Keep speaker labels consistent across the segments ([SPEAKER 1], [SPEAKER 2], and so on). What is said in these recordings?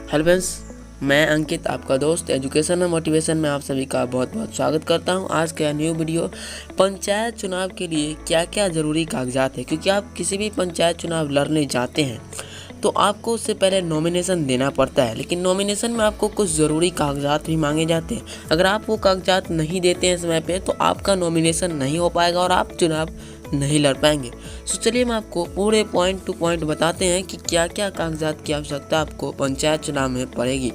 [SPEAKER 1] Hello friends, मैं अंकित आपका दोस्त एजुकेशन और मोटिवेशन में आप सभी का बहुत बहुत स्वागत करता हूं। आज का न्यू वीडियो पंचायत चुनाव के लिए क्या क्या ज़रूरी कागजात है, क्योंकि आप किसी भी पंचायत चुनाव लड़ने जाते हैं तो आपको उससे पहले नॉमिनेशन देना पड़ता है। लेकिन नॉमिनेशन में आपको कुछ ज़रूरी कागजात भी मांगे जाते हैं। अगर आप वो कागजात नहीं देते हैं समय पे तो आपका नॉमिनेशन नहीं हो पाएगा और आप चुनाव नहीं लड़ पाएंगे। तो चलिए हम आपको पूरे पॉइंट टू पॉइंट बताते हैं कि क्या क्या कागजात की आवश्यकता आपको पंचायत चुनाव में पड़ेगी।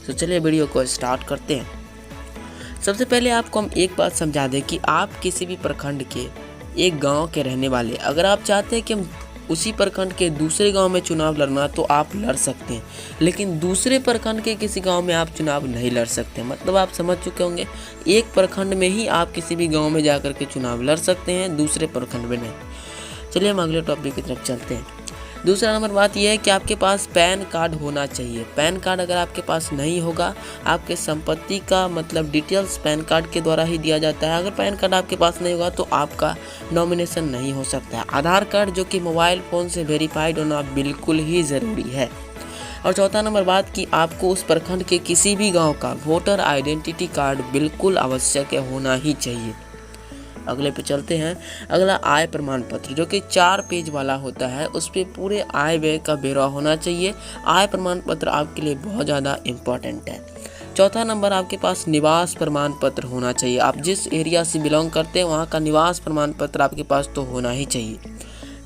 [SPEAKER 1] तो चलिए वीडियो को स्टार्ट करते हैं। सबसे पहले आपको हम एक बात समझा दें कि आप किसी भी प्रखंड के एक गांव के रहने वाले, अगर आप चाहते हैं कि हम उसी प्रखंड के दूसरे गांव में चुनाव लड़ना तो आप लड़ सकते हैं, लेकिन दूसरे प्रखंड के किसी गांव में आप चुनाव नहीं लड़ सकते। मतलब आप समझ चुके होंगे, एक प्रखंड में ही आप किसी भी गांव में जाकर के चुनाव लड़ सकते हैं, दूसरे प्रखंड में नहीं। चलिए हम अगले टॉपिक की तरफ चलते हैं। दूसरा नंबर बात यह है कि आपके पास पैन कार्ड होना चाहिए। पैन कार्ड अगर आपके पास नहीं होगा, आपके संपत्ति का मतलब डिटेल्स पैन कार्ड के द्वारा ही दिया जाता है। अगर पैन कार्ड आपके पास नहीं होगा तो आपका नॉमिनेशन नहीं हो सकता है। आधार कार्ड जो कि मोबाइल फ़ोन से वेरीफाइड होना बिल्कुल ही ज़रूरी है। और चौथा नंबर बात कि आपको उस प्रखंड के किसी भी गाँव का वोटर आइडेंटिटी कार्ड बिल्कुल आवश्यक है, होना ही चाहिए। अगले पे चलते हैं। अगला आय प्रमाण पत्र, जो कि 4 पेज वाला होता है। उस पर पूरे आय व्यय का ब्यौरा होना चाहिए। आय प्रमाण पत्र आपके लिए बहुत ज़्यादा इम्पोर्टेंट है। चौथा नंबर, आपके पास निवास प्रमाण पत्र होना चाहिए। आप जिस एरिया से बिलोंग करते हैं वहाँ का निवास प्रमाण पत्र आपके पास तो होना ही चाहिए।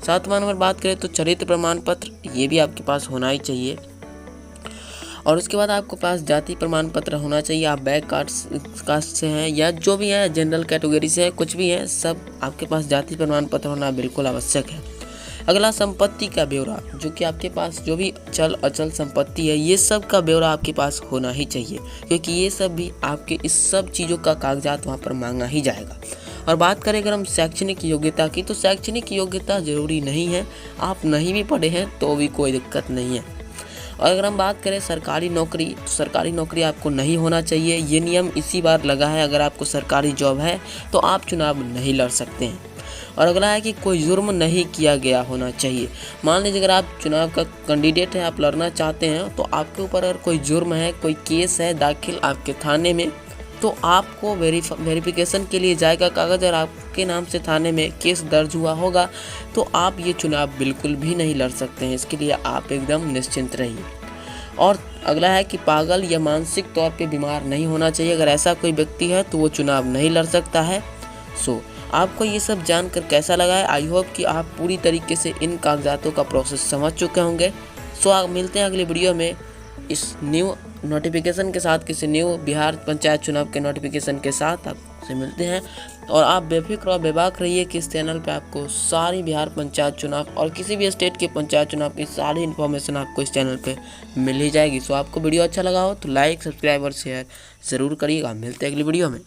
[SPEAKER 1] 7वां नंबर बात करें तो चरित्र प्रमाण पत्र, ये भी आपके पास होना ही चाहिए। और उसके बाद आपके पास जाति प्रमाण पत्र होना चाहिए। आप बैक कास्ट से हैं या जो भी है, जनरल कैटेगरी से है, कुछ भी है, सब आपके पास जाति प्रमाण पत्र होना बिल्कुल आवश्यक है। अगला संपत्ति का ब्यौरा, जो कि आपके पास जो भी चल अचल संपत्ति है, ये सब का ब्यौरा आपके पास होना ही चाहिए, क्योंकि ये सब भी आपके इस सब चीज़ों का कागजात वहाँ पर मांगा ही जाएगा। और बात करें अगर हम शैक्षणिक योग्यता की, तो शैक्षणिक योग्यता ज़रूरी नहीं है। आप नहीं भी पढ़े हैं तो भी कोई दिक्कत नहीं है। और अगर हम बात करें सरकारी नौकरी, तो सरकारी नौकरी आपको नहीं होना चाहिए। ये नियम इसी बार लगा है, अगर आपको सरकारी जॉब है तो आप चुनाव नहीं लड़ सकते हैं। और अगला है कि कोई जुर्म नहीं किया गया होना चाहिए। मान लीजिए अगर आप चुनाव का कैंडिडेट हैं, आप लड़ना चाहते हैं, तो आपके ऊपर अगर कोई जुर्म है, कोई केस है दाखिल आपके थाने में, तो आपको वेरिफिकेशन के लिए जाएगा कागज़ और आपके नाम से थाने में केस दर्ज हुआ होगा, तो आप ये चुनाव बिल्कुल भी नहीं लड़ सकते हैं। इसके लिए आप एकदम निश्चिंत रहिए। और अगला है कि पागल या मानसिक तौर पे बीमार नहीं होना चाहिए। अगर ऐसा कोई व्यक्ति है तो वो चुनाव नहीं लड़ सकता है। आपको ये सब जानकर कैसा लगा है? आई होप कि आप पूरी तरीके से इन कागजातों का प्रोसेस समझ चुके होंगे। आप मिलते हैं अगली वीडियो में इस न्यू नोटिफिकेशन के साथ, किसी न्यू बिहार पंचायत चुनाव के नोटिफिकेशन के साथ आपसे मिलते हैं। और आप बेफिक्र और बेबाक रहिए कि इस चैनल पे आपको सारी बिहार पंचायत चुनाव और किसी भी स्टेट के पंचायत चुनाव की सारी इन्फॉर्मेशन आपको इस चैनल पे मिल ही जाएगी। आपको वीडियो अच्छा लगा हो तो लाइक, सब्सक्राइब और शेयर ज़रूर करिएगा। मिलते हैं अगली वीडियो में।